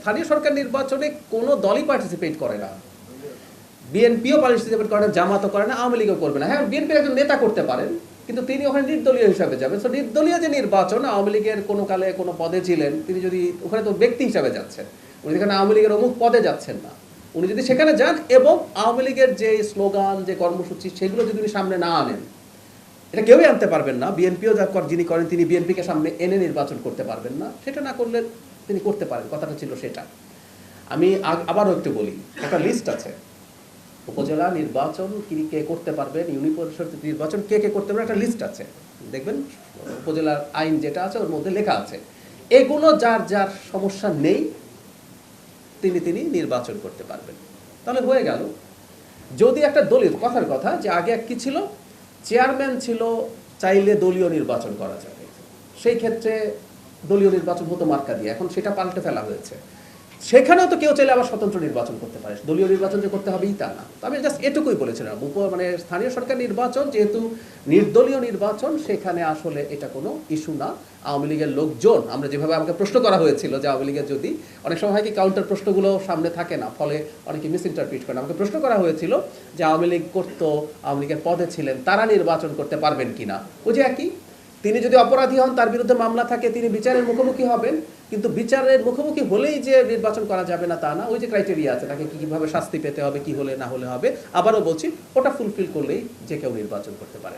স্থানীয় সরকার নির্বাচনে কোনো দলই পার্টিসিপেট করে না, বিএনপিও পার্টিসিপেট করে না, জামাতও করে না, আওয়ামী লীগও করবে না। হ্যাঁ, বিএনপির একজন নেতা করতে পারেন, কিন্তু তিনি ওখানে নির্দলীয় হিসাবে যাবেন। তো নির্দলীয় যে নির্বাচন, আওয়ামী লীগের কোনো কালে কোনো পদে ছিলেন তিনি, যদি ওখানে তো ব্যক্তি হিসাবে যাচ্ছেন, উনি যেখানে আওয়ামী লীগের অমুক পদে যাচ্ছেন না, উনি যদি সেখানে যান এবং আওয়ামী লীগের যে স্লোগান, যে কর্মসূচি, সেগুলো যদি উনি সামনে না আনেন, এটা কেউই আনতে পারবেন না। বিএনপিও যিনি করেন তিনি বিএনপিকে সামনে এনে নির্বাচন করতে পারবেন না। সেটা না করলে তিনি করতে পারেন, কথাটা ছিল সেটা। আমি আবারও একটু বলি, একটা লিস্ট আছে, উপজেলা নির্বাচন কে করতে পারবেন, ইউনিয়ন পরিষদ নির্বাচন কে করতে পারবেন, একটা লিস্ট আছে। দেখবেন উপজেলার আইন যেটা আছে ওর মধ্যে লেখা আছে। এগুলো যার যার সমস্যা নেই তিনি নির্বাচন করতে পারবেন, তাহলে হয়ে গেল। যদি একটা দলীয় কথার কথা, যে আগে কি ছিল, চেয়ারম্যান ছিল, চাইলে দলীয় নির্বাচন করা যাবে, সেই ক্ষেত্রে দলীয় নির্বাচন হতো মার্কা দিয়ে, এখন সেটা পাল্টে ফেলা হয়েছে। সেখানেও তো কেউ চাইলে আবার স্বতন্ত্র নির্বাচন করতে পারে, দলীয় নির্বাচন যে করতে হবেই তা না। আমি জাস্ট এটুকুই বলেছিলাম, মানে স্থানীয় সরকার নির্বাচন যেহেতু নির্দলীয় নির্বাচন, সেখানে আসলে এটা কোনো ইস্যু না। আওয়ামী লীগের লোকজন, আমরা যেভাবে আমাকে প্রশ্ন করা হয়েছিল যে আওয়ামী লীগের যদি, অনেক সময় হয় কি কাউন্টার প্রশ্নগুলো সামনে থাকে না, ফলে অনেকে মিস ইন্টারপ্রিট করেন। আমাকে প্রশ্ন করা হয়েছিল যে আওয়ামী লীগ করতো, আওয়ামী লীগের পদে ছিলেন, তারা নির্বাচন করতে পারবেন কিনা। ওই যে একই, তিনি যদি অপরাধী হন, তার বিরুদ্ধে মামলা থাকে, তিনি বিচারের মুখোমুখি হবেন, কিন্তু বিচারের মুখোমুখি হলেই যে নির্বাচন করা যাবে না তা না। ওই যে ক্রাইটেরিয়া আছে, তাকে কিভাবে শাস্তি পেতে হবে, কি হলে না হলে হবে, আবারও বলছি, ওটা ফুলফিল করলেই যে কেউ নির্বাচন করতে পারে।